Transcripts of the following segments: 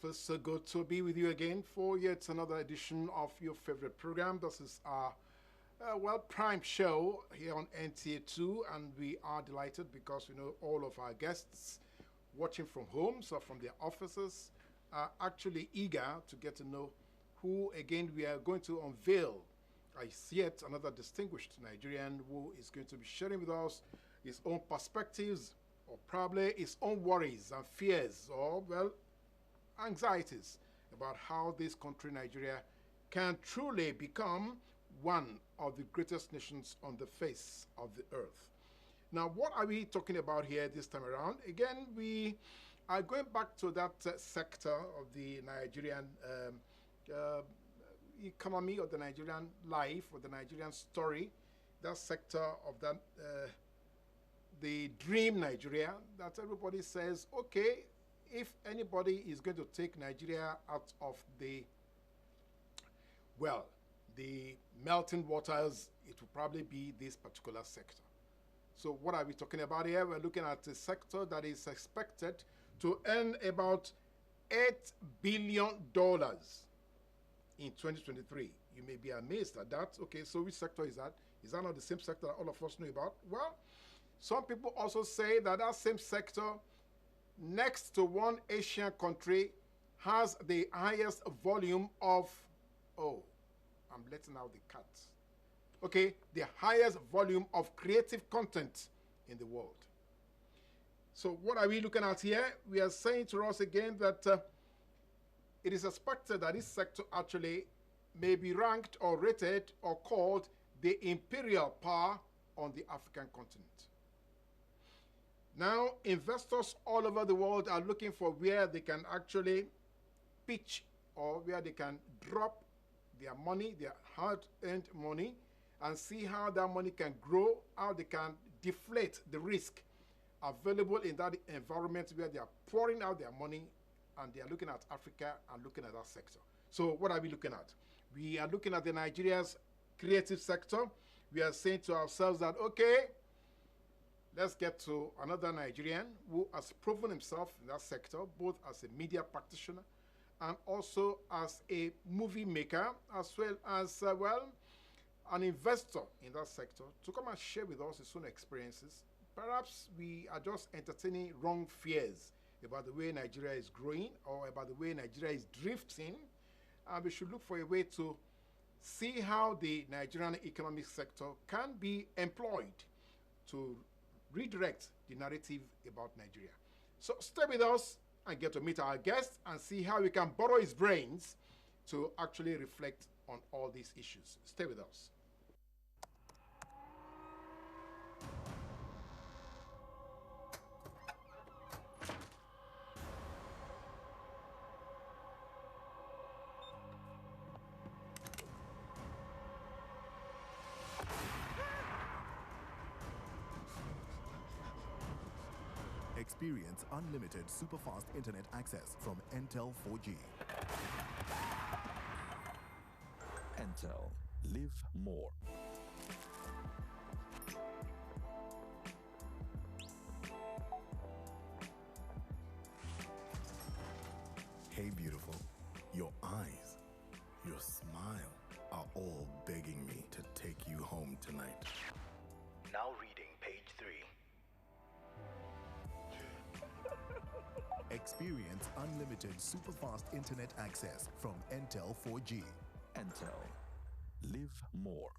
feels so good to be with you again for yet another edition of your favorite program. This is our prime show here on NTA2, and we are delighted because all of our guests watching from home, so from their offices, are actually eager to get to know who again we are going to unveil as yet another distinguished Nigerian who is going to be sharing with us his own perspectives or probably his own worries and fears or, well, anxieties about how this country, Nigeria, can truly become one of the greatest nations on the face of the earth. Now, what are we talking about here this time around? Again, we are going back to that sector of the Nigerian economy, or the Nigerian life, or the Nigerian story, that sector of that the dream Nigeria that everybody says, okay, if anybody is going to take Nigeria out of the melting waters, it will probably be this particular sector. So what are we talking about here? We're looking at a sector that is expected to earn about $8 billion in 2023. You may be amazed at that. Okay, so which sector is that? Is that not the same sector that all of us know about? Well, some people also say that that same sector, next to one Asian country, has the highest volume of, oh, I'm letting out the cat. Okay, the highest volume of creative content in the world. So what are we looking at here? We are saying to us again that it is expected that this sector actually may be ranked or rated or called the imperial power on the African continent. Now, investors all over the world are looking for where they can actually pitch or where they can drop their money, their hard-earned money, and see how that money can grow, how they can deflate the risk available in that environment where they are pouring out their money, and they are looking at Africa and looking at that sector. So what are we looking at? We are looking at the Nigeria's creative sector. We are saying to ourselves that, okay, let's get to another Nigerian who has proven himself in that sector, both as a media practitioner and also as a movie maker, as well as, an investor in that sector, to come and share with us his own experiences. Perhaps we are just entertaining wrong fears about the way Nigeria is growing or about the way Nigeria is drifting, and we should look for a way to see how the Nigerian economic sector can be employed to redirect the narrative about Nigeria. So stay with us and get to meet our guest and see how we can borrow his brains to actually reflect on all these issues. Stay with us. Experience unlimited super-fast internet access from Entel 4G. Entel. Live more. Hey, beautiful. Your eyes, your smile are all begging me to take you home tonight. Now reading page 3. Experience unlimited super-fast internet access from Entel 4G. Entel. Live more.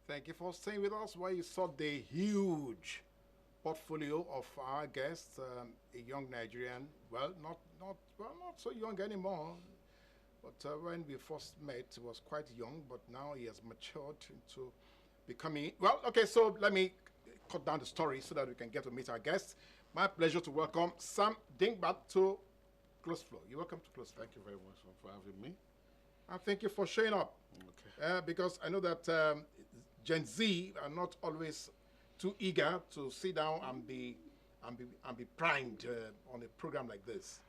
Thank you for staying with us where you saw the huge portfolio of our guests. A young Nigerian, well, not so young anymore. But when we first met, he was quite young, but now he has matured into becoming. Well, okay, so let me cut down the story so that we can get to meet our guests. My pleasure to welcome Sam Dingba to Close Flow. You're welcome to Close Flow. Thank you very much for having me. And thank you for showing up. Okay. Because I know that Gen Z are not always too eager to sit down and be primed on a program like this.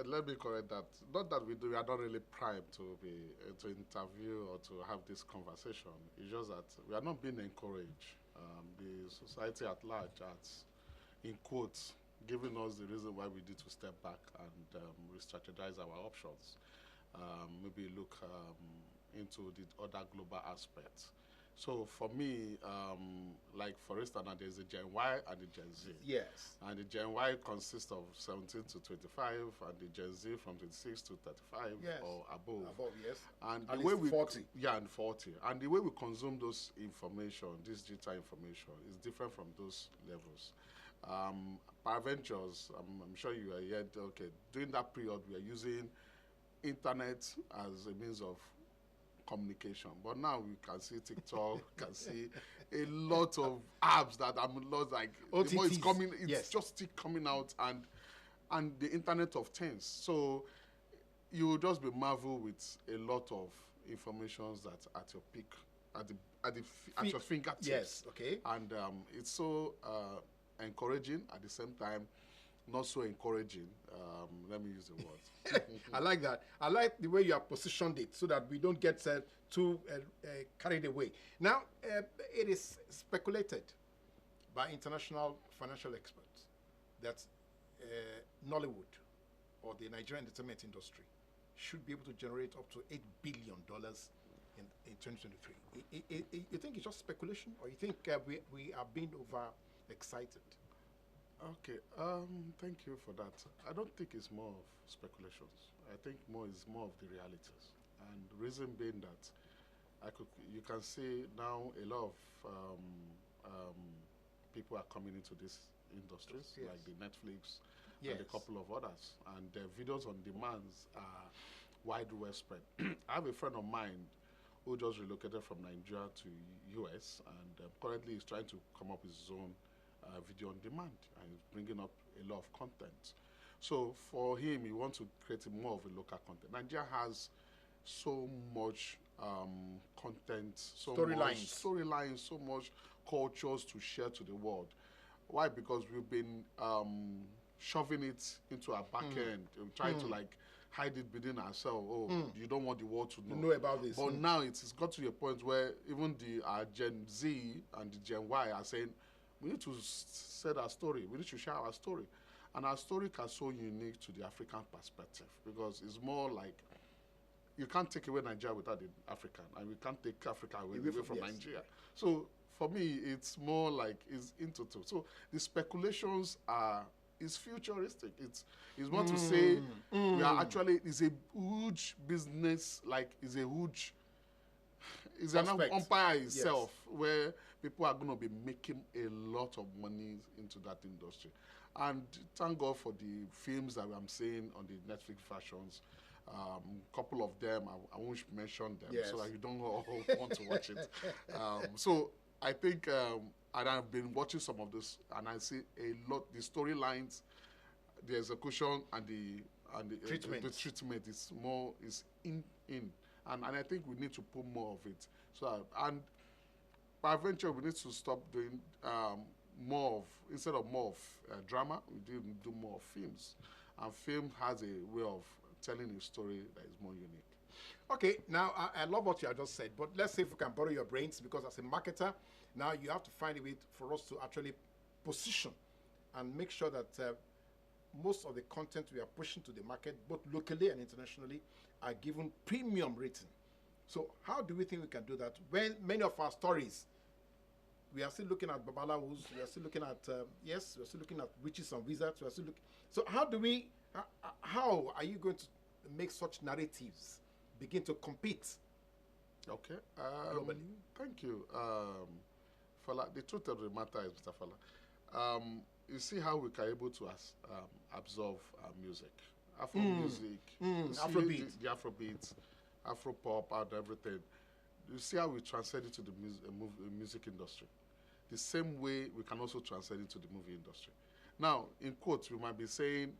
Let me correct that. Not that we are not really primed to be to interview or to have this conversation. It's just that we are not being encouraged. The society at large has, in quotes, given us the reason why we need to step back and re-strategize our options. Maybe look into the other global aspects. So for me, like for instance, there's the Gen Y and the Gen Z. Yes. And the Gen Y consists of 17 to 25, and the Gen Z from 26 to 35 Yes. or above. Above, yes. And At the way least we 40. yeah, and 40, and the way we consume those information, this digital information, is different from those levels. Peradventures, I'm sure you are yet okay. During that period, we are using internet as a means of communication, but now we can see TikTok, can see a lot of apps that I'm not like the more it's OTTs. coming, it's Yes. just still coming out, and the Internet of Things. So you will just be marveled with a lot of informations that at your peak, at your fingertips. Yes, okay. And it's so encouraging at the same time, not so encouraging. Let me use the word. I like that. I like the way you have positioned it so that we don't get too carried away. Now, it is speculated by international financial experts that Nollywood or the Nigerian entertainment industry should be able to generate up to $8 billion in 2023. You think it's just speculation, or you think we are being overexcited? Okay, thank you for that. I don't think it's more of speculations. I think it's more of the realities. And the reason being that you can see now a lot of people are coming into these industries, Yes. like the Netflix Yes. and a couple of others. And their videos on demands are widespread. I have a friend of mine who just relocated from Nigeria to US, and currently is trying to come up with his own video on demand, and he's bringing up a lot of content. So for him, he wants to create more of a local content. Nigeria has so much content, so much storylines, so much cultures to share to the world. Why? Because we've been shoving it into our back end, trying to like hide it within ourselves. Oh, you don't want the world to know. You know about this. But now it's got to a point where even the Gen Z and the Gen Y are saying, we need to set our story. We need to share our story. And our story is so unique to the African perspective, because it's more like you can't take away Nigeria without the African, and we can't take Africa away from yes. Nigeria. So for me, it's more like it's into two. So the speculations is futuristic. It's want to say we are actually, it's a huge business, like it's a huge, it's an Prospect. empire itself, where people are going to be making a lot of money into that industry. And thank God for the films that I'm seeing on the Netflix versions. Couple of them, I won't mention them, Yes. so that you don't all want to watch it. So I think, and I've been watching some of this, and I see a lot, the storylines, the execution, and the Treatment. the treatment is in. And I think we need to put more of it. So and by venture, we need to stop doing instead of more of drama, we do more of films. And film has a way of telling a story that is more unique. Okay, now I love what you have just said, but let's see if we can borrow your brains, because as a marketer, now you have to find a way for us to actually position and make sure that most of the content we are pushing to the market, both locally and internationally, are given premium rating. So how do we think we can do that when many of our stories, we are still looking at babalawus, we are still looking at, yes, we are still looking at witches and wizards, we are still looking. So how are you going to make such narratives begin to compete Okay. globally? Thank you. Fala, the truth of the matter is, Mr. Fala, you see how we can able to absorb music. Afro music, you see Afrobeat. the Afrobeat, Afro pop and everything. You see how we transcend it to the music industry. The same way we can also transcend it to the movie industry. Now, in quotes, we might be saying,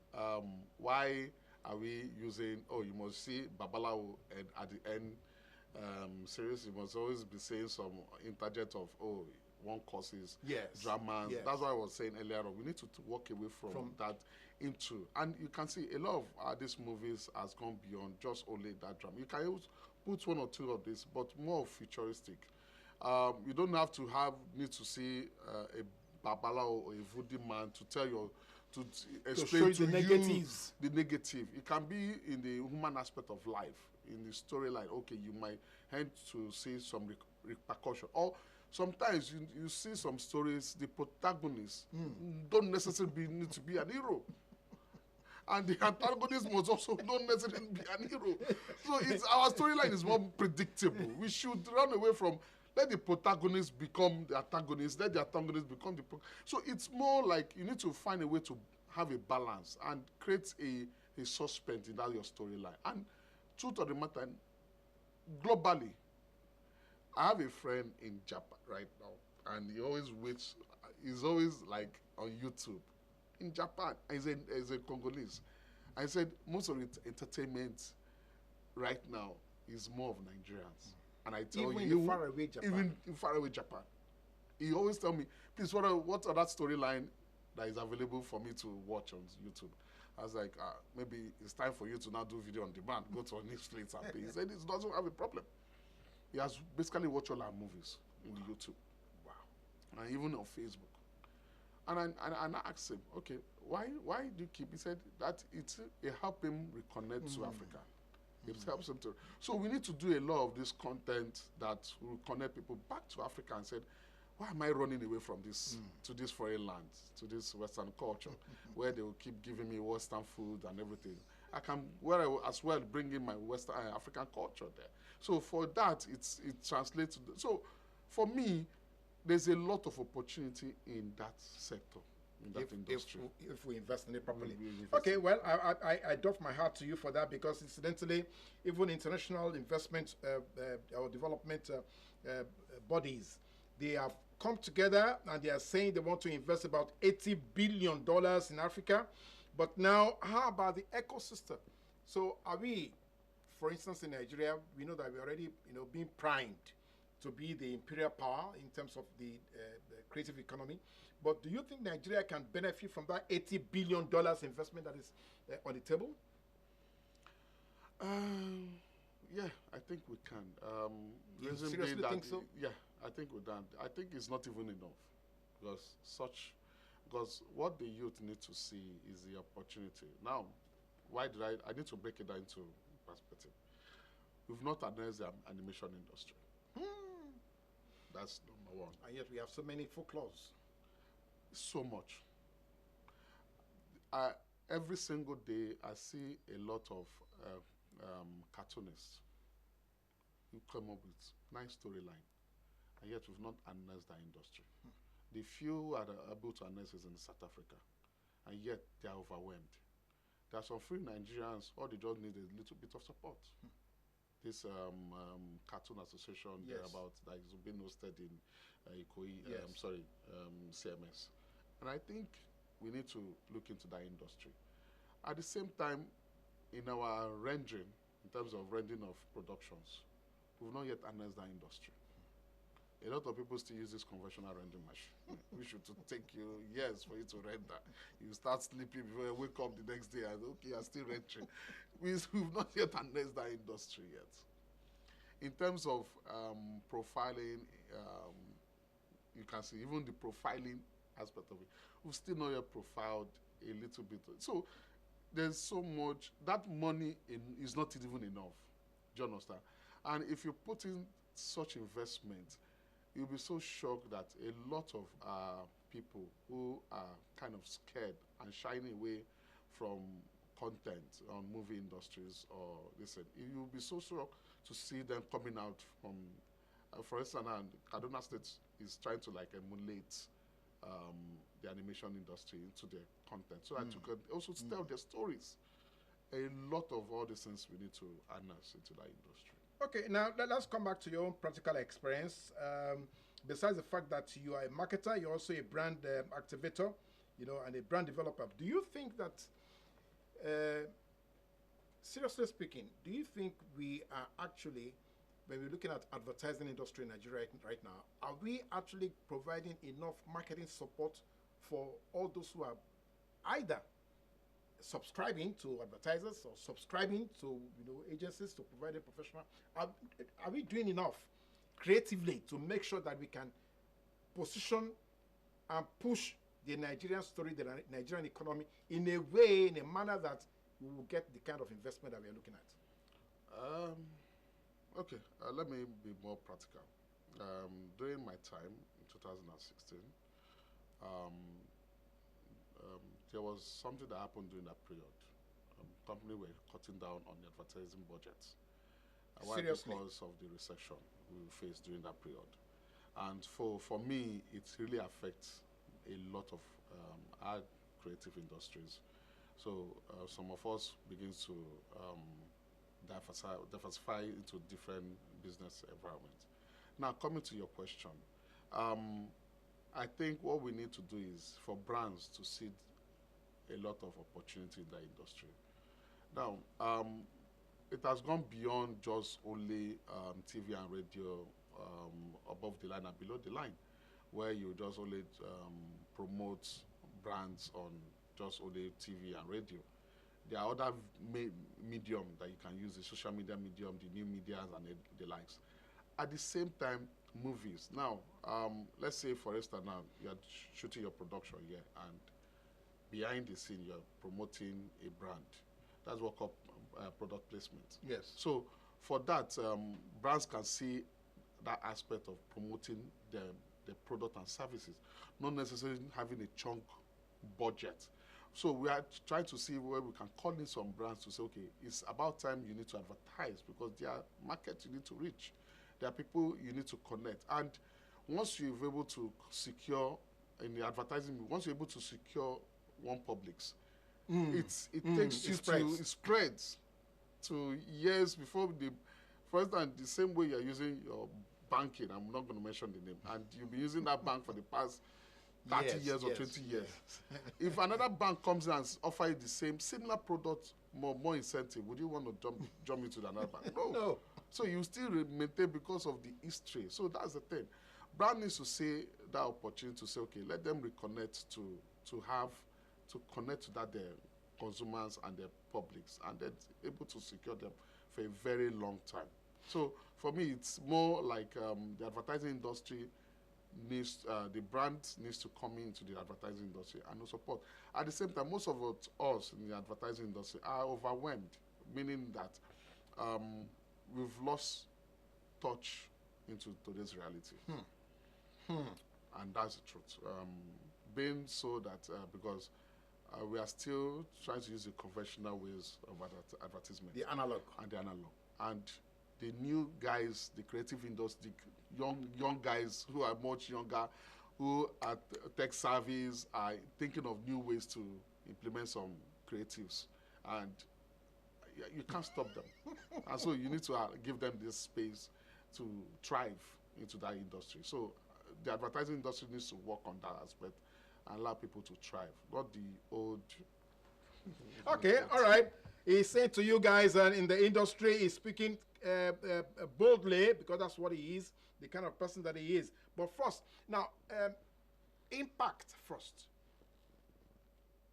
why are we using, oh, you must see Babalawo, and at the end, seriously, you must always be saying some interjet of, oh, one causes Yes. dramas. Yes. That's what I was saying earlier on. We need to walk away from that into, and you can see a lot of these movies has gone beyond just only that drama. You can use, put one or two of this, but more futuristic. You don't have to need to see a babala or a voodoo man to tell you to explain show you to the you negatives. the negative. It can be in the human aspect of life, in the storyline. Okay, you might have to see some repercussion, or sometimes you see some stories. The protagonist don't necessarily need to be an hero. And the antagonist must also don't necessarily be an hero. So it's our storyline is more predictable. We should run away from let the protagonist become the antagonist, let the antagonist become so it's more like you need to find a way to have a balance and create a suspense in that your storyline. And truth of the matter, globally, I have a friend in Japan right now, and he always waits. He's always like on YouTube in Japan. He's a Congolese. I said most of it entertainment right now is more of Nigerians, and I tell Even you, in faraway Japan. even in faraway Japan, he always tell me, please, what other storyline that is available for me to watch on YouTube? I was like, maybe it's time for you to now do video on demand. Go to our Netflix and pay. He said it doesn't have a problem. He has basically watched all our movies in the YouTube. Wow. And even on Facebook. And I asked him, okay, why do you keep? He said that it helped him reconnect to Africa. It helps him to. So we need to do a lot of this content that will connect people back to Africa and said, why am I running away from this to this foreign land, to this Western culture, where they will keep giving me Western food and everything? I can as well bring in my Western African culture there. So for that, it translates. So for me, there's a lot of opportunity in that sector, in that industry. If we invest in it properly. Okay, well, I doff my hat to you for that, because incidentally, even international investment or development bodies, they have come together and they are saying they want to invest about $80 billion in Africa. But now, how about the ecosystem? So are we, for instance, in Nigeria, we know that we're already, being primed to be the imperial power in terms of the creative economy. But do you think Nigeria can benefit from that $80 billion investment that is on the table? Yeah, I think we can. You seriously think so? Yeah, I think we can. I think it's not even enough, because what the youth need to see is the opportunity. Now, why did I need to break it down into perspective. We've not addressed the animation industry. That's number one. And yet we have so many folklores. So much. Every single day, I see a lot of cartoonists who come up with nice storyline, and yet we've not harnessed that industry. The few are able to harness is in South Africa, and yet they are overwhelmed. There are some free Nigerians, all they just need is a little bit of support. This cartoon association Yes. about that is being hosted in Ikoyi, Yes. CMS. And I think we need to look into that industry. At the same time, in our rendering, in terms of rendering of productions, we've not yet harnessed that industry. A lot of people still use this conventional rendering machine, which should take you years for you to render. You start sleeping before you wake up the next day and okay, you're still rendering. We've not yet harnessed that industry yet. In terms of profiling, you can see even the profiling aspect of it, we've still not yet profiled a little bit. So there's so much, that money is not even enough. Do you understand? And if you put in such investment, you'll be so shocked that a lot of people who are kind of scared and shying away from content on movie industries or listen, you'll be so shocked to see them coming out from, for instance, and Kaduna State is trying to like emulate the animation industry into their content so that you can also tell their stories. A lot of all these things we need to harness into that industry. Okay, now let's come back to your own practical experience. Besides the fact that you are a marketer, you're also a brand activator, and a brand developer. Do you think that, seriously speaking, do you think we are actually, when we're looking at advertising industry in Nigeria right now, are we actually providing enough marketing support for all those who are either subscribing to advertisers or subscribing to agencies to provide a professional? Are we doing enough creatively to make sure that we can position and push the Nigerian story, the Nigerian economy in a way, in a manner that we will get the kind of investment that we are looking at? Okay, let me be more practical. During my time in 2016, there was something that happened during that period. Company were cutting down on the advertising budgets. Why? Seriously? Because of the recession we faced during that period. And for me, it really affects a lot of our creative industries. So some of us begins to diversify into different business environments. Now, coming to your question, I think what we need to do is for brands to see a lot of opportunity in that industry. Now, it has gone beyond just only TV and radio above the line and below the line, where you just only promote brands on just only TV and radio. There are other medium that you can use, the social media medium, the new media and the likes. At the same time, movies. Now, let's say for instance now, you're shooting your production here and behind the scene you're promoting a brand. That's what called product placement. Yes. So for that, brands can see that aspect of promoting the product and services, not necessarily having a chunk budget. So we are trying to see where we can call in some brands to say, okay, it's about time you need to advertise because there are markets you need to reach. There are people you need to connect. And once you're able to secure in the advertising, once you're able to secure one Publix, it spreads to years before for instance, the same way you're using your banking, I'm not going to mention the name, and you've been using that bank for the past 30 years or 20 years. If another bank comes in and offers you the similar product, more incentive, would you want to jump into another bank? No. No. So you still maintain because of the history. So that's the thing. Brand needs to see that opportunity to say, okay, let them reconnect to connect to that their consumers and their publics, and then able to secure them for a very long time. So for me, it's more like the advertising industry needs, the brand needs to come into the advertising industry and no support. At the same time, most of us in the advertising industry are overwhelmed, meaning that we've lost touch into today's reality. And that's the truth. Being so that because we are still trying to use the conventional ways of advertisement. The analog. And the analog. And the new guys, the creative industry, young guys who are much younger, who are tech savvies, are thinking of new ways to implement some creatives. And you can't stop them. And so you need to give them this space to thrive into that industry. So the advertising industry needs to work on that aspect and allow people to thrive, not the old. Okay, all right. He's saying to you guys, and in the industry, he's speaking boldly because that's what he is, the kind of person that he is. But first, now, impact first.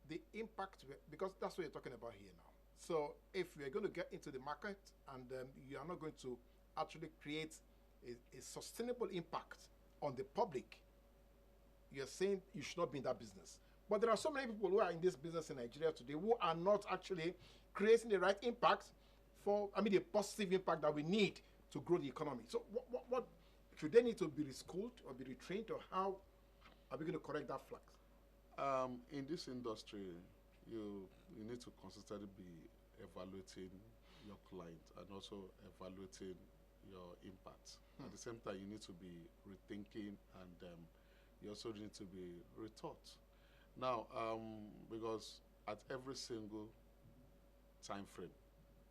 The impact, because that's what you're talking about here now. So if we're going to get into the market and you are not going to actually create a sustainable impact on the public, you're saying you should not be in that business. But there are so many people who are in this business in Nigeria today who are not actually creating the right impact the positive impact that we need to grow the economy. So what should they need to be reschooled or be retrained, or how are we going to correct that flag? In this industry, you need to consistently be evaluating your client and also evaluating your impact. At the same time, you need to be rethinking and you also need to be retaught. Now, because at every single time frame,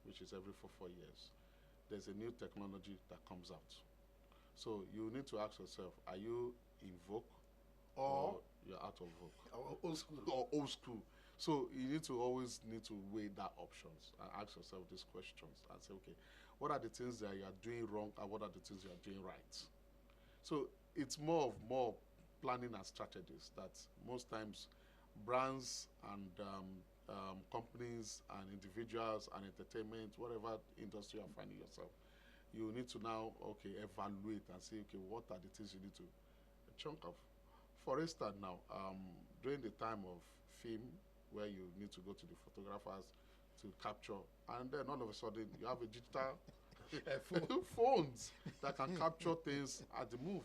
which is every 4 years, there's a new technology that comes out. So you need to ask yourself, are you in vogue or Or you're out of vogue? old school. Or old school. So you need to always need to weigh that options and ask yourself these questions and say, okay, what are the things that you are doing wrong and what are the things you are doing right? So it's more planning and strategies that most times brands and companies and individuals and entertainment, whatever industry you're finding yourself, you need to now, okay, evaluate and say, okay, what are the things you need to chunk of. For instance, now, during the time of film, where you need to go to the photographers to capture, and then all of a sudden you have a digital phones that can capture things at the move.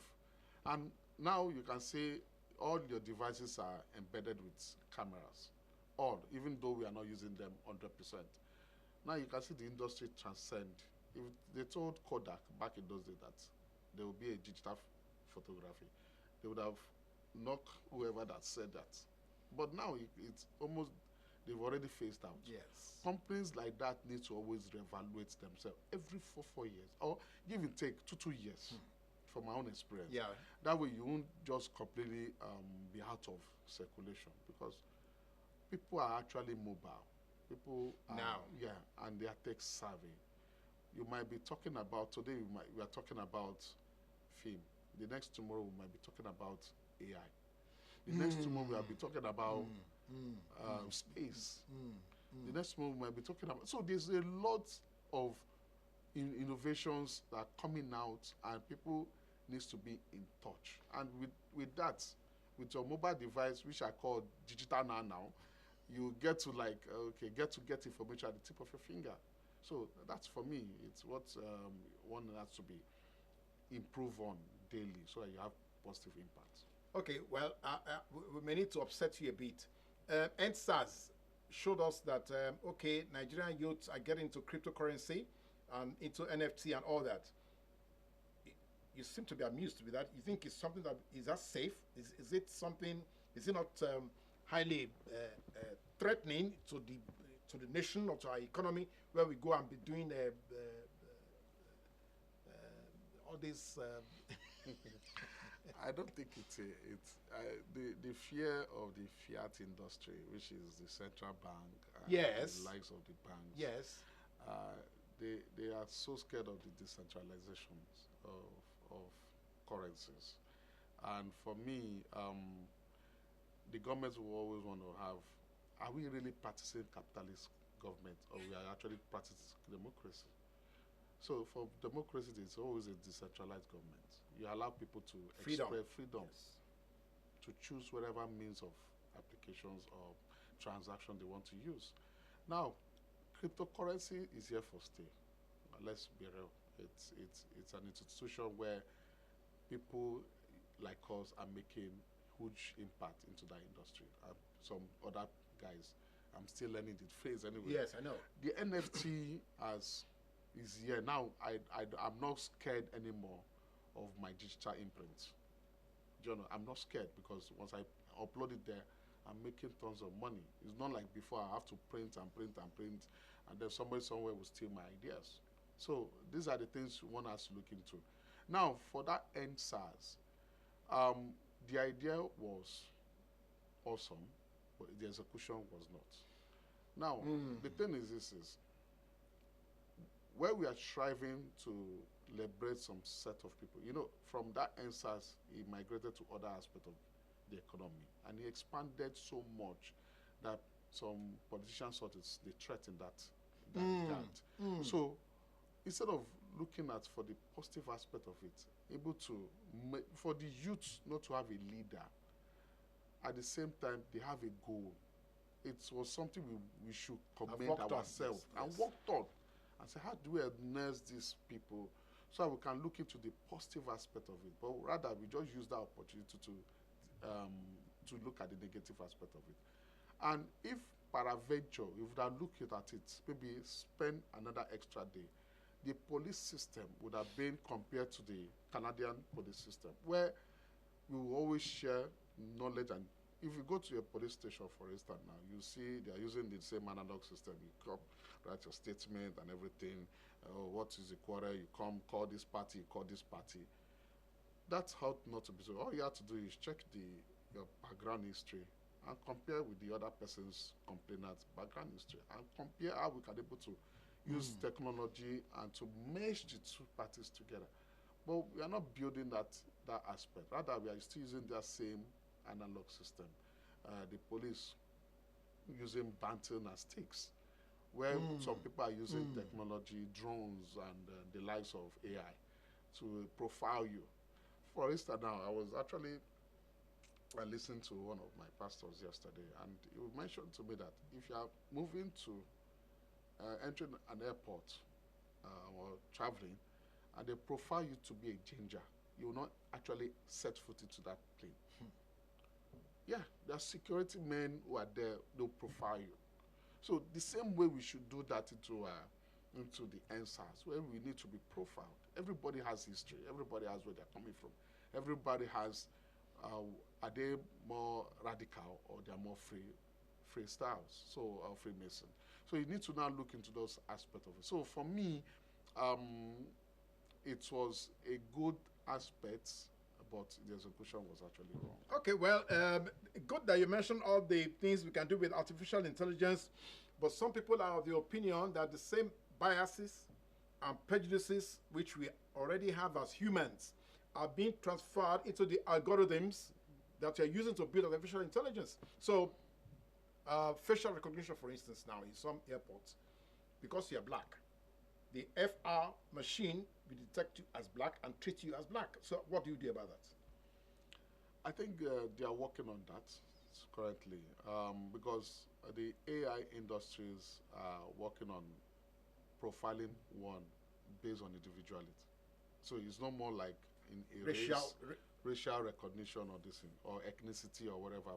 And now you can say all your devices are embedded with cameras, all, even though we are not using them 100%. Now you can see the industry transcend. If they told Kodak back in those days that there will be a digital photography, they would have knocked whoever that said that. But now it's almost, they've already phased out. Yes. Companies like that need to always reevaluate themselves every 4 years, or give and take 2 years, from my own experience. Yeah. That way you won't just completely be out of circulation, because people are actually mobile. People are, Now. yeah, and they are tech savvy. You might be talking about today. We are talking about film. The next tomorrow we might be talking about AI. The next tomorrow we will be talking about space. The next tomorrow we might be talking about. So there's a lot of innovations that are coming out, and people needs to be in touch. And with that, with your mobile device, which I call digital now, you get to get information at the tip of your finger. So that's, for me, it's what one has to be improved on daily so that you have positive impact. Okay, well, we may need to upset you a bit. NSAS showed us that, okay, Nigerian youths are getting into cryptocurrency and into NFT and all that. You seem to be amused with that. You think it's something that, is that safe? Is it something, is it not highly threatening to the nation or to our economy, where we go and be doing all this? I don't think it's the fear of the fiat industry, which is the central bank and Yes. the likes of the banks. Yes. They are so scared of the decentralizations of currencies. And for me, the government will always want to have, are we really practicing capitalist government, or we are actually practicing democracy? So for democracy, it's always a decentralized government. You allow people to express freedom Yes. to choose whatever means of applications or transaction they want to use. Now, cryptocurrency is here for stay. Let's be real. It's an institution where people like us are making huge impact into that industry. Some other guys, I'm still learning the phrase anyway. Yes, I know. The NFT is here now. I'm not scared anymore of my digital imprint. Do you know, I'm not scared, because once I upload it there, I'm making tons of money. It's not like before I have to print and print and print, and then somebody somewhere will steal my ideas. So these are the things one has to look into. Now, for that NSAS, the idea was awesome, but the execution was not. Now, the thing is this is, where we are striving to liberate some set of people, from that NSAS, it migrated to other aspects of the economy, and it expanded so much that some politicians thought they threatened that regard. So instead of looking at for the positive aspect of it, able to for the youth not to have a leader, at the same time they have a goal. It was something we should commend ourselves and worked on, and say, how do we harness these people so that we can look into the positive aspect of it, but rather we just use that opportunity to look at the negative aspect of it. And if peradventure, if you look at it, maybe spend another extra day, the police system would have been compared to the Canadian police system, where we will always share knowledge. And if you go to a police station, for instance, now, you see they are using the same analog system. You come, write your statement and everything. What is the quarrel? You come, call this party, you call this party. That's how not to be. So all you have to do is check your background history and compare with the other person's complainant's background history and compare how we can able to use technology and to merge the two parties together. But we are not building that aspect. Rather, we are still using that same analog system. The police using baton and sticks, where some people are using technology, drones, and the likes of AI to profile you. For instance, now, I was actually listening to one of my pastors yesterday, and he mentioned to me that if you are moving to entering an airport or traveling, and they profile you to be a ginger, you will not actually set foot into that plane. Yeah, there are security men who are there, they'll profile you. So the same way we should do that into the NSAS, where we need to be profiled. Everybody has history. Everybody has where they're coming from. Everybody has, are they more radical or they're more free styles, so Freemason. So you need to now look into those aspects of it. So for me, it was a good aspect, but the execution was actually wrong. Okay, well, good that you mentioned all the things we can do with artificial intelligence, but some people are of the opinion that the same biases and prejudices which we already have as humans are being transferred into the algorithms that you're using to build artificial intelligence. So, facial recognition, for instance, now in some airports, because you're black, the FR machine will detect you as black and treat you as black. So what do you do about that? I think they are working on that currently, because the AI industries are working on profiling one based on individuality. So it's not more like in a racial recognition or this thing, or ethnicity or whatever,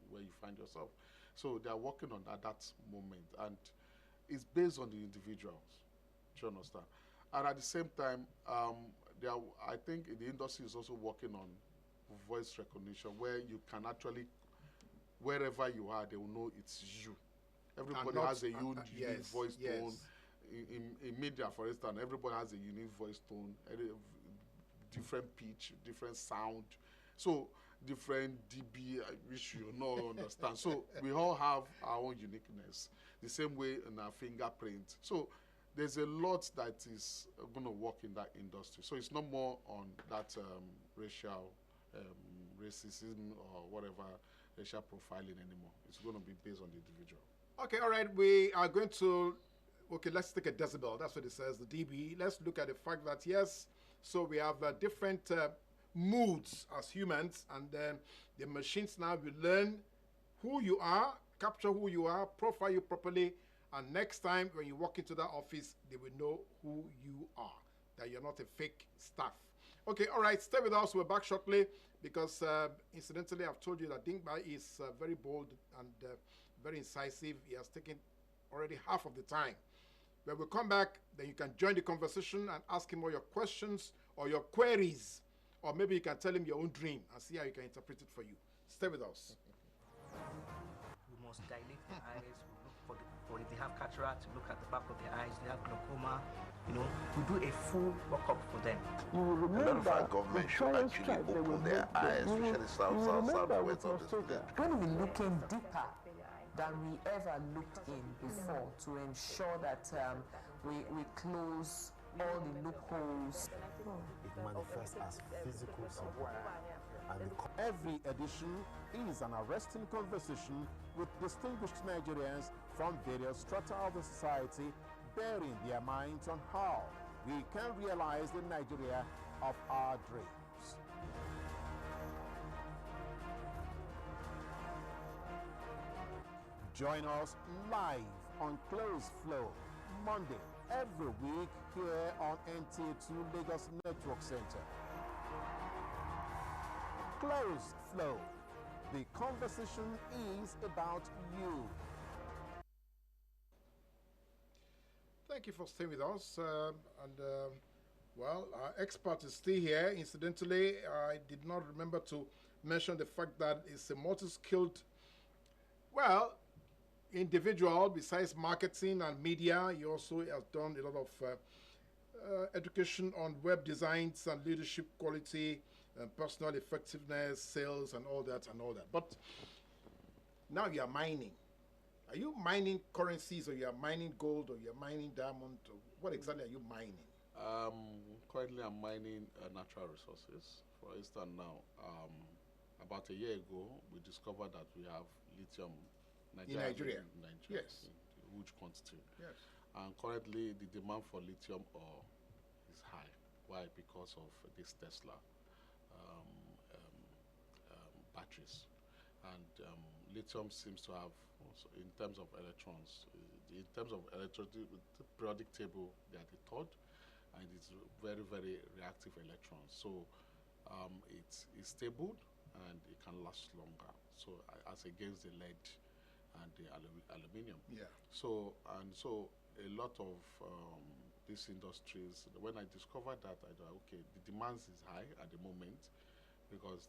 where you find yourself. So they are working on at that moment, and it's based on the individuals. Do you understand? And at the same time, I think the industry is also working on voice recognition, where you can actually, wherever you are, they will know it's you. Everybody has a unique voice tone. In media, for instance, everybody has a unique voice tone, different pitch, different sound. So different dB, which you know understand. So we all have our own uniqueness, the same way in our fingerprint. So there's a lot that is going to work in that industry. So it's not more on that racial racism or whatever, racial profiling anymore. It's going to be based on the individual. Okay, all right. We are going to, okay, let's take a decibel. That's what it says, the dB. Let's look at the fact that, yes, so we have different moods as humans, and then the machines now will learn who you are, capture who you are, profile you properly, and next time when you walk into that office, they will know who you are, that you're not a fake staff. Okay, all right, stay with us. We're back shortly because, incidentally, I've told you that Dingba is very bold and very incisive. He has taken already half of the time. When we come back, then you can join the conversation and ask him all your questions or your queries, or maybe you can tell him your own dream and see how you can interpret it for you. Stay with us. We must dilate the eyes. We look for if they have cataract, look at the back of their eyes. They have glaucoma. You know, we do a full workup for them. You will remember, a lot of our government should actually open their eyes, especially southwest of the state. We're going to be looking deeper than we ever looked in before to ensure that we close all the loopholes. It manifests as physical support. Every edition is an arresting conversation with distinguished Nigerians from various strata of the society, bearing their minds on how we can realize the Nigeria of our dreams. Join us live on Close Flow, Monday, every week here on NTA2 Lagos Network Center. Close Flow. The conversation is about you. thank you for staying with us. Well, our expert is still here. Incidentally, I did not remember to mention the fact that it's a multi-skilled, well, individual. Besides marketing and media, he also has done a lot of education on web designs and leadership quality and personal effectiveness, sales, and all that and all that. But now you are mining. Are you mining currencies, or you are mining gold, or you are mining diamond? Or what exactly are you mining? Currently, I'm mining natural resources. For instance, now, about a year ago, we discovered that we have lithium In Nigeria. in Nigeria Yes. in huge quantity. Yes. And currently, the demand for lithium ore is high. Why? Because of this Tesla um, um, batteries. And lithium seems to have, also, in terms of electrons, in terms of periodic table, they are the third, and it's very, very reactive electrons. So it's stable and it can last longer. So as against the lead and the aluminium. Yeah. So a lot of these industries, when I discovered that, I thought, okay, the demand is high at the moment because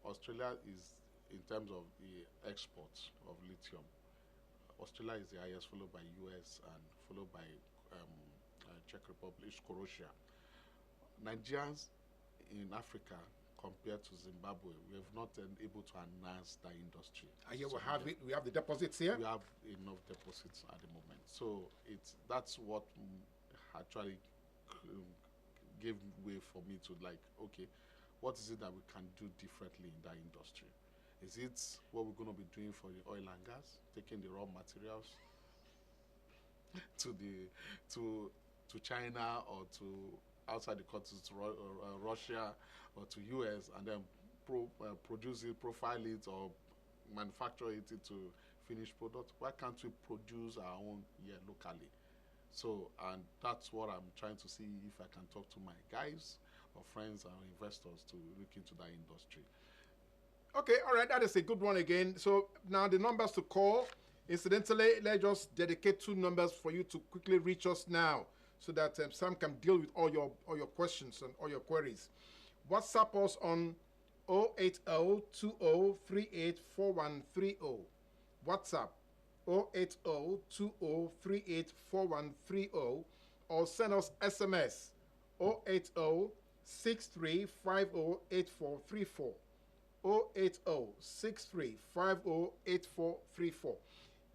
Australia is, in terms of the exports of lithium, Australia is the highest, followed by US and followed by Czech Republic, Croatia. Nigerians in Africa, compared to Zimbabwe, we have not been able to enhance that industry. And here we have it. We have the deposits here. We have enough deposits at the moment, so that's what actually gave way for me to, like, okay, what is it that we can do differently in that industry? Is it what we're going to be doing for the oil and gas, taking the raw materials to China or to outside the country, to Russia or to US, and then produce it, profile it, or manufacture it into finished product? Why can't we produce our own here locally? So, and that's what I'm trying to see if I can talk to my guys or friends and investors to look into that industry. Okay, all right, that is a good one again. So now the numbers to call. Incidentally, let's just dedicate 2 numbers for you to quickly reach us now, so that Sam can deal with all your questions and all your queries. WhatsApp us on 08020384130. WhatsApp 08020384130, or send us SMS 08063508434. 08063508434.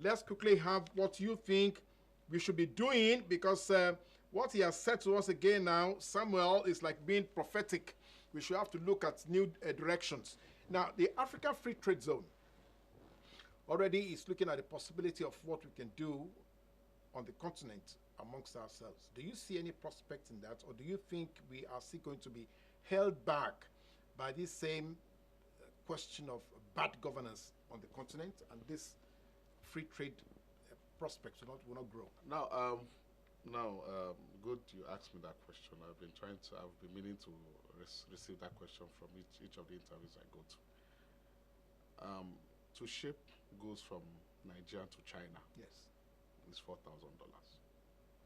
Let's quickly have what you think we should be doing, because what he has said to us again now, Samuel, is like being prophetic. We should have to look at new directions. Now, the African Free Trade Zone already is looking at the possibility of what we can do on the continent amongst ourselves. Do you see any prospect in that, or do you think we are still going to be held back by this same question of bad governance on the continent, and this free trade prospects will not grow? Good you asked me that question. I've been meaning to receive that question from each of the interviews I go to. To ship goods from Nigeria to China, yes, is $4,000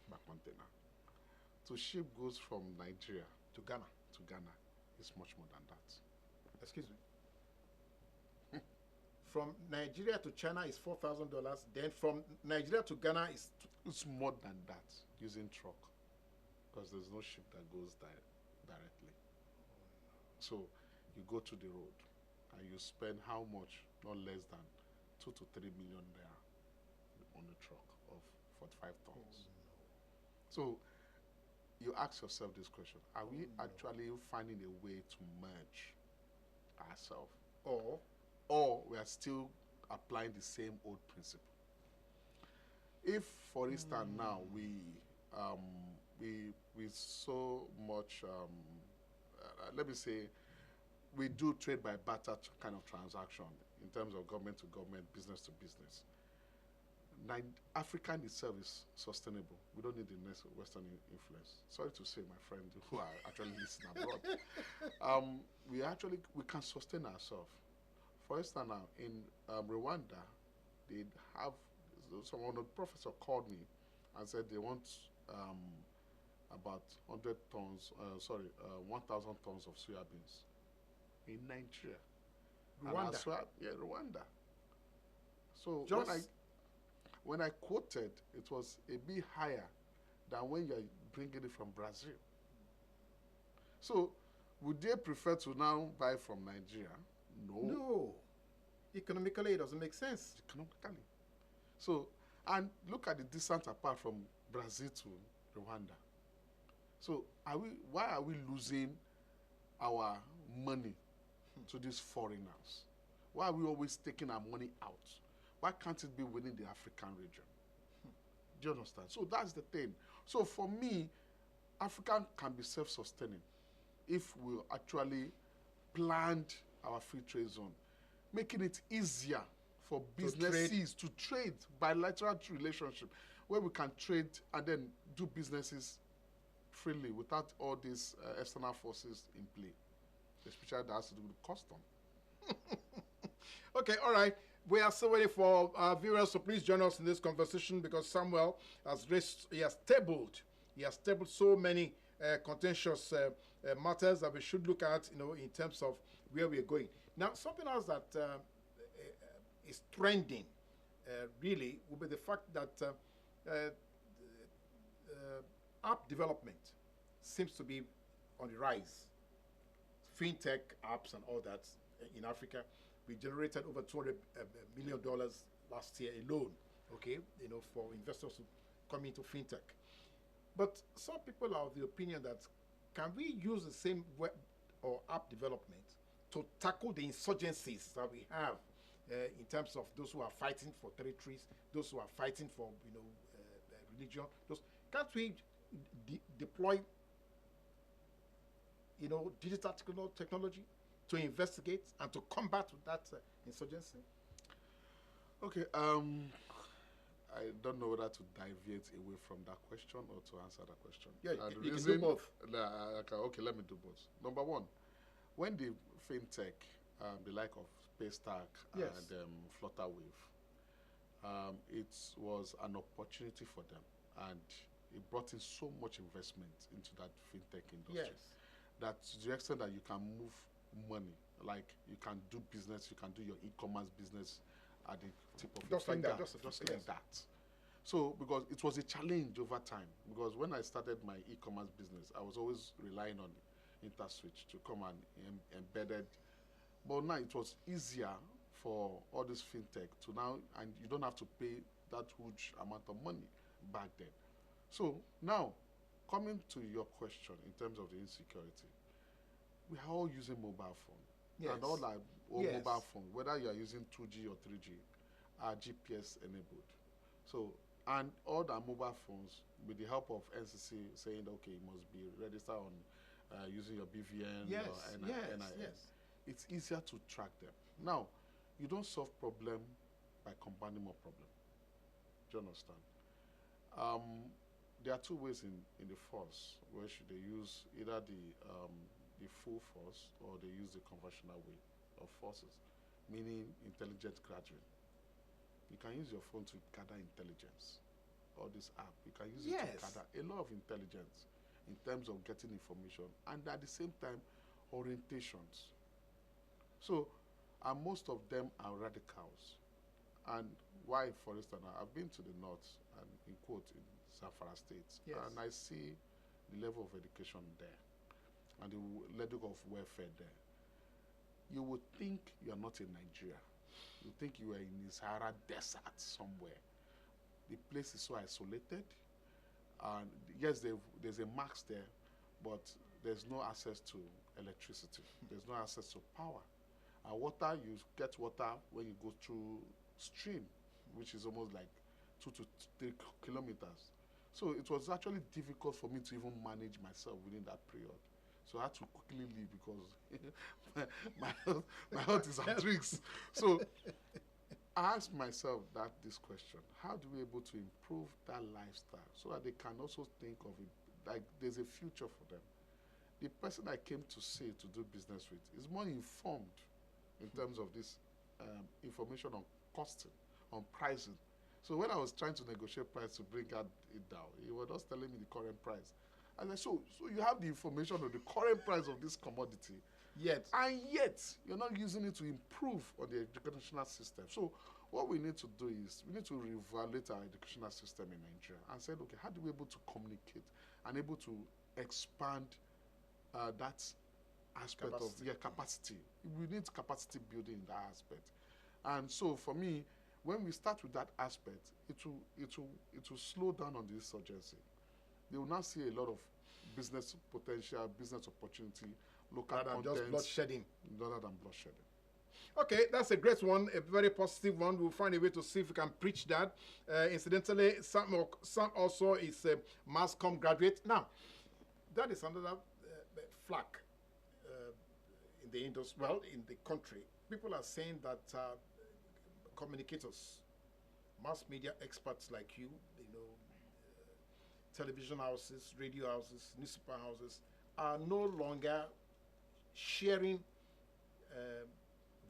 per container. To ship goods from Nigeria to Ghana is much more than that. Excuse me. From Nigeria to China is $4,000. Then from Nigeria to Ghana is it's more than that using truck, because there's no ship that goes directly. So you go to the road and you spend how much? Not less than 2 to 3 million naira on a truck of 45 tons. So you ask yourself this question: are we actually finding a way to merge ourselves, or we are still applying the same old principle? If, for instance, now we so much, let me say, we do trade by barter kind of transaction in terms of government to government, business to business. African itself is sustainable. We don't need the next Western influence. Sorry to say, my friend, who are actually listening abroad. We can sustain ourselves. For instance, now in Rwanda, they have someone, a professor called me and said they want about 100 tons, 1,000 tons of soya beans in Nigeria. And Rwanda. yeah, Rwanda. So Just when I quoted, it was a bit higher than when you're bringing it from Brazil. So would they prefer to now buy from Nigeria? No. no. Economically, it doesn't make sense. Economically. So, and look at the distance apart from Brazil to Rwanda. So why are we losing our money to these foreigners? Why are we always taking our money out? Why can't it be within the African region? Do you understand? So that's the thing. So for me, Africa can be self-sustaining if we actually planned our free trade zone, making it easier for businesses to trade bilateral relationship, where we can trade and then do businesses freely without all these external forces in play, especially that has to do with custom. Okay, all right. We are still waiting for our viewers, so please join us in this conversation because Samuel he has tabled so many contentious matters that we should look at, in terms of where we are going. Now, something else that is trending, really, will be the fact that app development seems to be on the rise. Fintech apps and all that in Africa. We generated over $200 million last year alone, okay, for investors to come into fintech. But some people are of the opinion that can we use the same web or app development to tackle the insurgencies that we have in terms of those who are fighting for territories, those who are fighting for religion? Can't we deploy digital technology to investigate and to combat that insurgency? Okay, I don't know whether to deviate away from that question or to answer that question. Yeah, you can do both. Okay, let me do both. Number one, when the fintech, the like of Paystack Yes. and Flutterwave, it was an opportunity for them, and it brought in so much investment into that fintech industry. Yes. That to the extent that you can move money, like you can do business, you can do your e-commerce business at the tip of your finger, just like that. So because it was a challenge over time, because when I started my e-commerce business, I was always relying on InterSwitch to come and embedded. But now it was easier for all this fintech to now, and you don't have to pay that huge amount of money back then. So now, coming to your question in terms of the insecurity, we are all using mobile phone. Yes. And all our Yes. mobile phone, whether you are using 2G or 3G, are GPS enabled. So, and all our mobile phones, with the help of NCC saying, okay, you must be registered on using your BVN Yes, or yes, NIN, yes. it's easier to track them. Now, you don't solve problem by compounding more problem. Do you understand? There are two ways in the force where should they use either the full force or they use the conventional way of forces, meaning intelligent gathering. You can use your phone to gather intelligence. All this app, you can use it to gather a lot of intelligence in terms of getting information and at the same time orientations. So, and most of them are radicals. And why, for instance, I've been to the north and in quote in Zamfara State, Yes. and I see the level of education there and the level of welfare there. You would think you are not in Nigeria. You think you are in the Sahara Desert somewhere. The place is so isolated, and yes, there's a max there, but there's no access to electricity. There's no access to power. And water, you get water when you go through stream, which is almost like 2 to 3 kilometers. So it was actually difficult for me to even manage myself within that period. So I had to quickly leave because my health is at risk. So I asked myself this question: how do we able to improve that lifestyle so that they can also think of it like there's a future for them? The person I came to see to do business with is more informed in terms of this information on costing, on pricing, So when I was trying to negotiate price to bring it down, he was just telling me the current price. And I said, so you have the information of the current price of this commodity, and yet you're not using it to improve on the educational system. So what we need to do is we need to reevaluate our educational system in Nigeria and say, okay, how do we able to communicate and able to expand that aspect Capacity. of capacity. We need capacity building in that aspect. And so for me, when we start with that aspect, it will slow down on the insurgency. They will now see a lot of business potential, business opportunity, local Rather than content, just bloodshedding. rather than bloodshedding. Okay, that's a great one, a very positive one. We'll find a way to see if we can preach that. Incidentally, some also is a mass comm graduate. Now, that is another flag in the industry, well, in the country. People are saying that communicators, mass media experts like you know, television houses, radio houses, newspaper houses are no longer sharing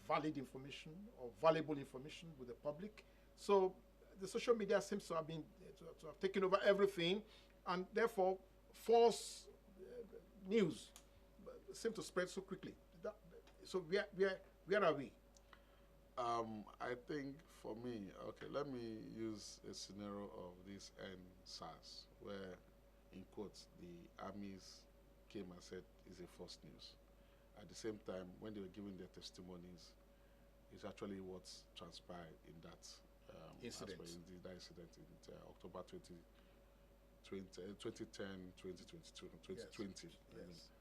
valid information or valuable information with the public. So the social media seems to have been to have taken over everything, and therefore false news seem to spread so quickly. So where are we? I think for me, okay, let me use a scenario of this SARS, where, in quotes, the armies came and said it's a false news. At the same time, when they were giving their testimonies, it's actually what's transpired in that Incident. In that incident in October 2010, 2022, 2020. Yes.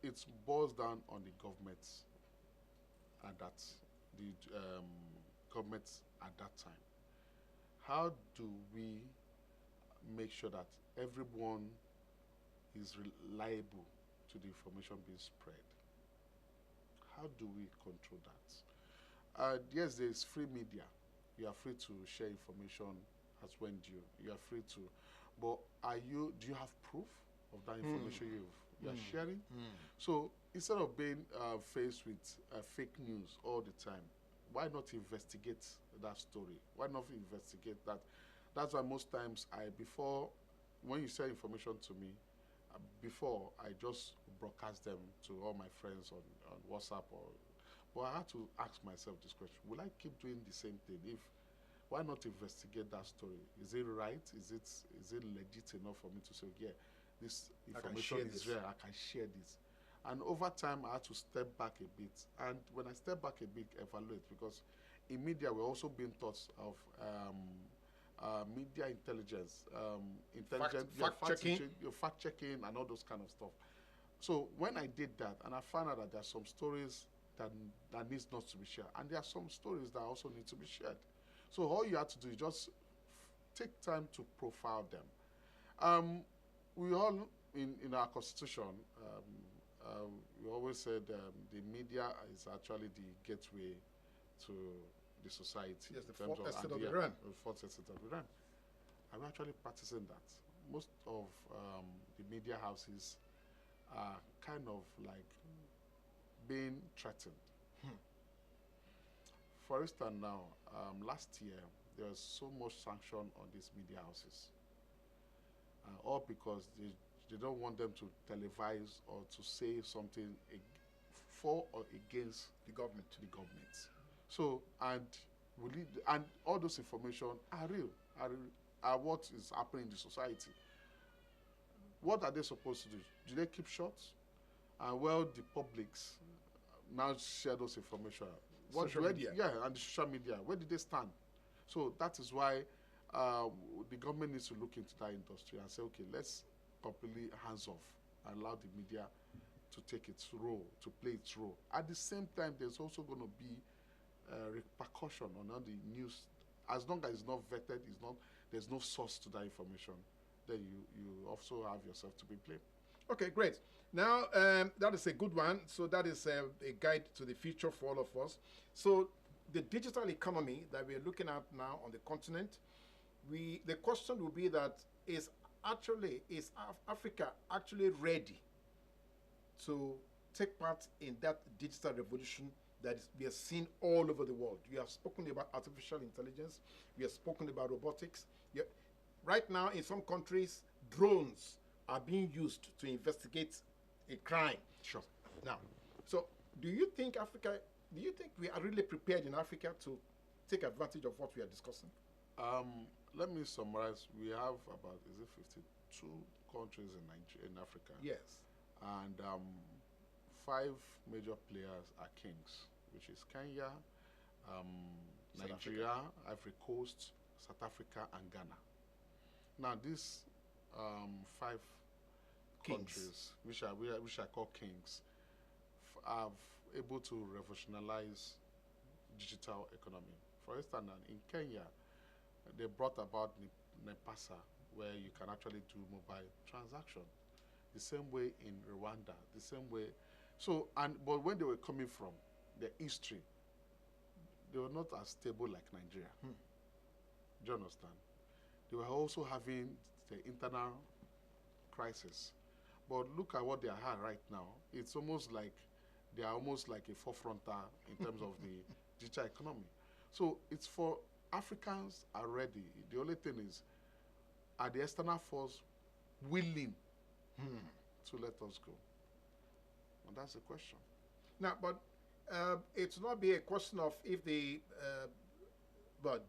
It boils down on the government at that, government at that time. How do we make sure that everyone is reliable to the information being spread? How do we control that? Yes, there is free media. You are free to share information as when due. You are free to, but do you have proof of that information you are sharing? So instead of being faced with fake news all the time, why not investigate that story? Why not investigate that? That's why most times when you share information to me, before I just broadcast them to all my friends on WhatsApp but I had to ask myself this question: will I keep doing the same thing? Why not investigate that story? Is it right? Is it legit enough for me to say, yeah, this information is real, I can share this? And over time, I had to step back a bit. And when I step back a bit, evaluate, because in media, we're also being taught of media intelligence, fact checking, and all those kind of stuff. So when I did that, and I found out that there are some stories that needs not to be shared, and there are some stories that also need to be shared. So all you have to do is just take time to profile them. We all in our constitution, we always said the media is actually the gateway to the society. Yes, the fourth estate of the realm. The fourth estate of the realm. I'm actually practicing that. Most of the media houses are kind of like being threatened. For instance, now, last year, there was so much sanction on these media houses. All because they don't want them to televise or to say something for or against The government. the government. So, and all those information are real, are what is happening in the society. What are they supposed to do? Do they keep short? And the publics now share those information. Social media. Yeah, and the social media. Where did they stand? So that is why the government needs to look into that industry and say, okay, let's completely hands off and allow the media to take its role, to play its role. At the same time, there's also going to be repercussion on all the news. As long as it's not vetted, there's no source to that information, then you also have yourself to be blamed. Okay, great. Now, that is a good one. So that is a guide to the future for all of us. So the digital economy that we're looking at now on the continent, the question will be that is Africa actually ready to take part in that digital revolution that we are seen all over the world. We have spoken about artificial intelligence. We have spoken about robotics. Right now, in some countries, drones are being used to investigate a crime. Sure. Now, so do you think we are really prepared in Africa to take advantage of what we are discussing? Let me summarize. We have about, is it 52 countries in Nigeria, in Africa? Yes. And 5 major players are kings, which is Kenya, Nigeria, Ivory Coast, South Africa, and Ghana. Now, these 5 countries, which I call kings, are able to revolutionize digital economy. For instance, in Kenya, they brought about Nepasa, where you can actually do mobile transaction. The same way in Rwanda, the same way. So, but when they were coming from, the history, they were not as stable like Nigeria. Do you understand? They were also having the internal crisis. But look at what they are right now. It's almost like they are almost like a forefronter in terms of the digital economy. So it's for Africans are ready. The only thing is, are the external force willing to let us go? And that's the question. Now, but it's not be a question of if the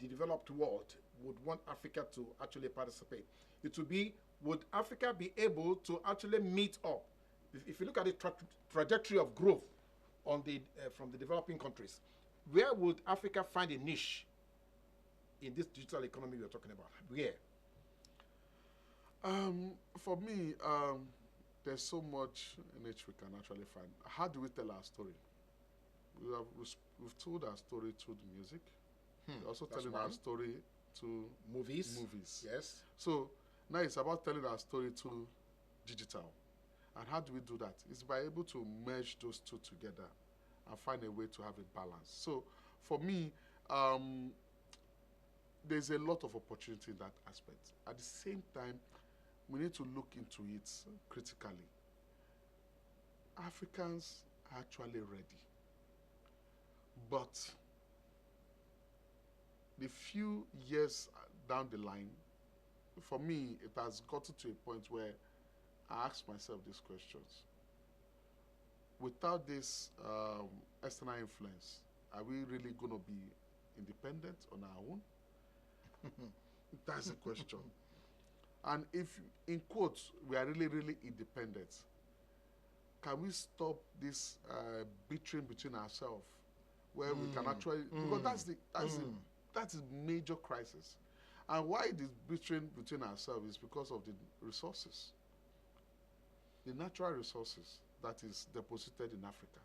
developed world would want Africa to actually participate. It would be, would Africa be able to actually meet up? If you look at the trajectory of growth on the from the developing countries, where would Africa find a niche in this digital economy we're talking about? Where? For me, there's so much in which we can actually find. How do we tell our story? We've told our story through the music. We're also telling our story to movies. Yes. So now it's about telling our story to digital. And how do we do that? It's by able to merge those two together and find a way to have a balance. So for me, there's a lot of opportunity in that aspect. At the same time, we need to look into it critically. Africans are actually ready. But the few years down the line, for me, it has gotten to a point where I ask myself these questions. Without this external influence, are we really going to be independent on our own? That's the question. And if, in quotes, we are really, really independent, can we stop this bickering between ourselves, where we can actually, because that's the major crisis. And why this bickering between ourselves is because of the resources, the natural resources that is deposited in Africa.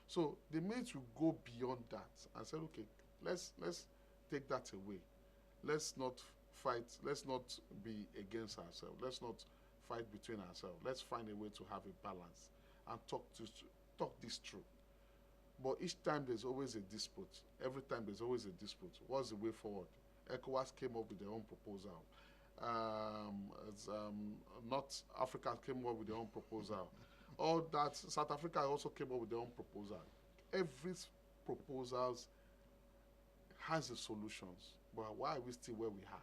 So the minute we go beyond that and say, okay, let's take that away. Let's not fight. Let's not be against ourselves. Let's not fight between ourselves. Let's find a way to have a balance and talk this through. But each time there's always a dispute. Every time there's always a dispute. What's the way forward? ECOWAS came up with their own proposal. North Africa came up with their own proposal. All that, South Africa also came up with their own proposal. Every proposal has the solutions, but why are we still where we are?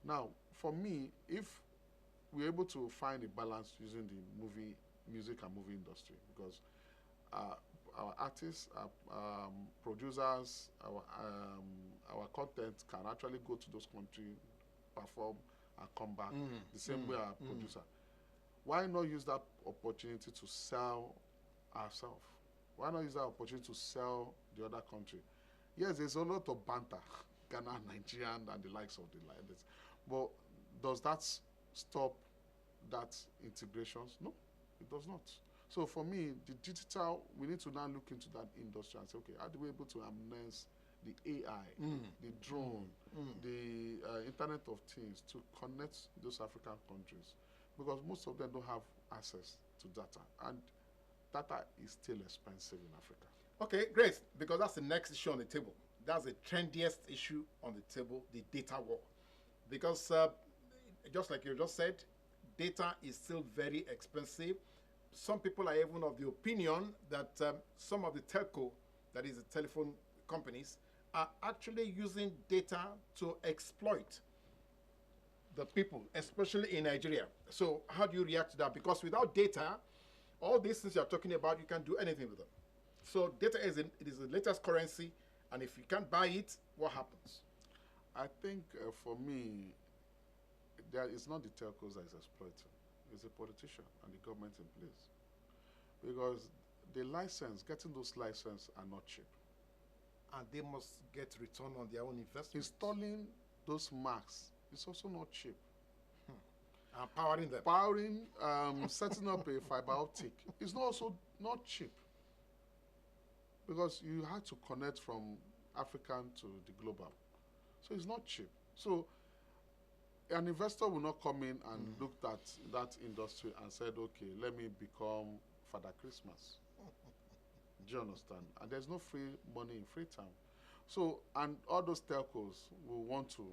Now, for me, if we're able to find a balance using the music and movie industry, because our artists, our producers, our content can actually go to those countries, perform, and come back the same way our producer. Why not use that opportunity to sell ourselves? Why not use that opportunity to sell the other country? Yes, there's a lot of banter, Ghana, Nigerian, and the likes of the likes. But does that stop that integrations? No, it does not. So for me, the digital, we need to now look into that industry and say, okay, how do we able to harness the AI, the drone, the Internet of Things to connect those African countries? Because most of them don't have access to data, and data is still expensive in Africa. Okay, great, because that's the next issue on the table. That's the trendiest issue on the table, the data war. Because just like you just said, data is still very expensive. Some people are even of the opinion that some of the telco that is the telephone companies, are actually using data to exploit the people, especially in Nigeria. So how do you react to that? Because without data, all these things you're talking about, you can't do anything with them. So data it is the latest currency, and if you can't buy it, what happens? I think for me, it's not the telcos that is exploiting. It's the politician and the government in place. Because the license, getting those licenses are not cheap. And they must get return on their own investment. Installing those marks is also not cheap. And powering them. Powering, setting up a fiber optic is also not cheap. Because you had to connect from African to the global. So it's not cheap. So an investor will not come in and look at that industry and said, okay, let me become Father Christmas. Do you understand? And there's no free money in free time. So, and all those telcos will want to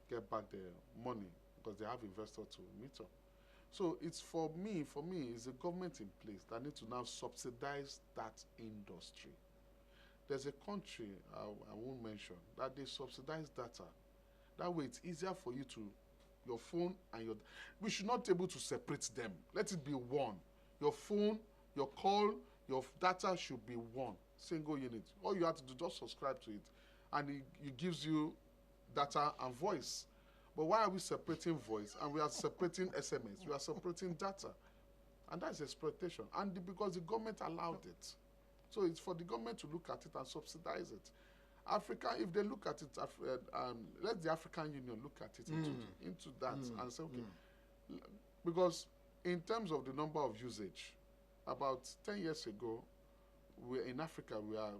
get back their money because they have investors to meet up. So it's for me, it's the government in place that need to now subsidize that industry. There's a country, I won't mention, that they subsidize data. That way it's easier for you to, your phone and your, we should not be able to separate them. Let it be one. Your phone, your call, your data should be one, single unit. All you have to do, just subscribe to it. And it gives you data and voice. But why are we separating voice and we are separating SMS? We are separating data. And that's exploitation. And because the government allowed it. So it's for the government to look at it and subsidize it. Africa, if they look at it, let the African Union look at it into that and say, okay. Because in terms of the number of usage, about 10 years ago, in Africa, we are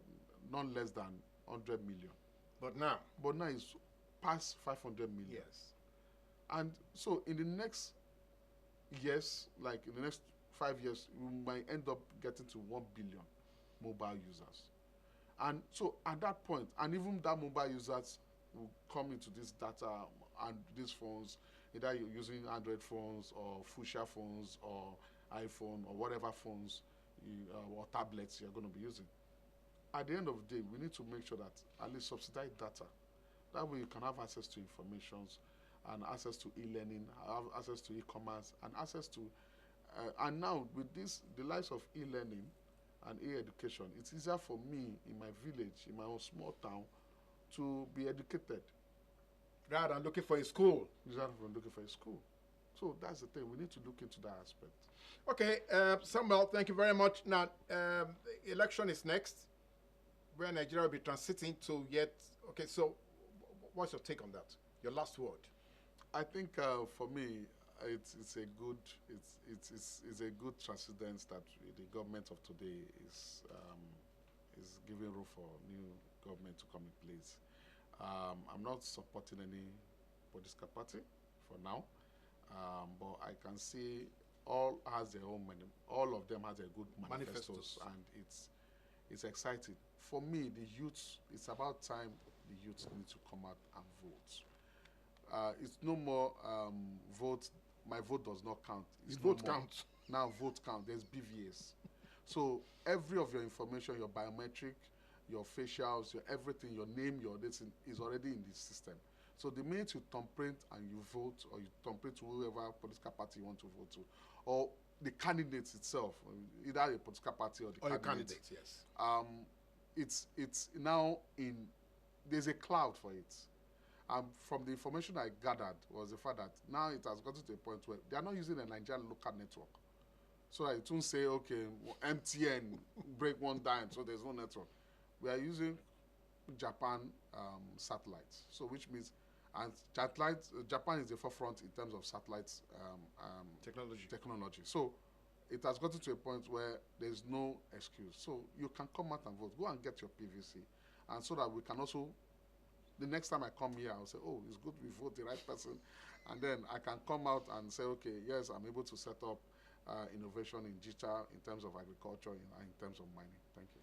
not less than 100 million. But now it's past 500 million. Yes. And so in the next years, like in the next 5 years, we might end up getting to 1 billion mobile users. And so at that point, and even that mobile users will come into this data and these phones, either you're using Android phones or Fuchsia phones or iPhone or whatever phones or tablets you're going to be using. At the end of the day, we need to make sure that at least subsidize data. That way you can have access to informations and access to e-learning, have access to e-commerce, and access to, and now with this, the likes of e-learning and e-education, it's easier for me in my village, in my own small town, to be educated. Rather than looking for a school. Rather than looking for a school. So that's the thing, we need to look into that aspect. Okay, Samuel, thank you very much. Now, the election is next, where Nigeria will be transiting to yet, okay, so what's your take on that? Your last word. I think for me, it's a good a good transcendence that the government of today is giving room for new government to come in place. I'm not supporting any political party for now, but I can see all has their own all of them has their good manifestos, and it's exciting. For me, the youth, it's about time the youth need to come out and vote. It's no more vote. My vote does not count. It's vote count. Now vote count. There's BVS. So every of your information, your biometric, your facials, your everything, your name, your this is already in the system. So the minute you thumbprint and you vote, or you thumbprint to whoever political party you want to vote to, or the candidates itself, either a political party or the candidate, yes. It's now in. There's a cloud for it. From the information I gathered was the fact that now it has gotten to a point where they are not using a Nigerian local network. So it won't say, okay, MTN break one dime, so there's no network. We are using Japan satellites. So which means, and Japan is the forefront in terms of satellites technology. So it has gotten to a point where there's no excuse. So you can come out and vote. Go and get your PVC. And so that we can also, the next time I come here, I'll say, oh, it's good we vote the right person. And then I can come out and say, okay, yes, I'm able to set up innovation in digital, in terms of agriculture, and in terms of mining. Thank you.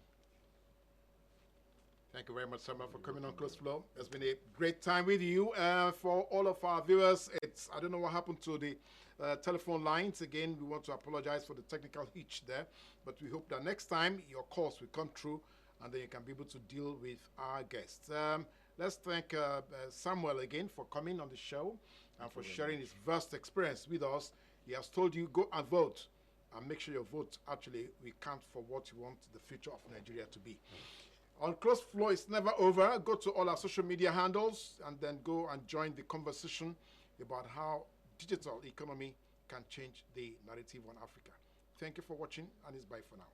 Thank you very much, Samuel, for coming on Close Flow. It's been a great time with you. For all of our viewers, I don't know what happened to the telephone lines. Again, we want to apologize for the technical hitch there, but we hope that next time your calls will come through and then you can be able to deal with our guests. Let's thank Samuel again for coming on the show and for sharing his vast experience with us. He has told you, go and vote, and make sure your vote actually will count for what you want the future of Nigeria to be. On Closed Floor is never over. Go to all our social media handles and then go and join the conversation about how digital economy can change the narrative on Africa. Thank you for watching, and it's bye for now.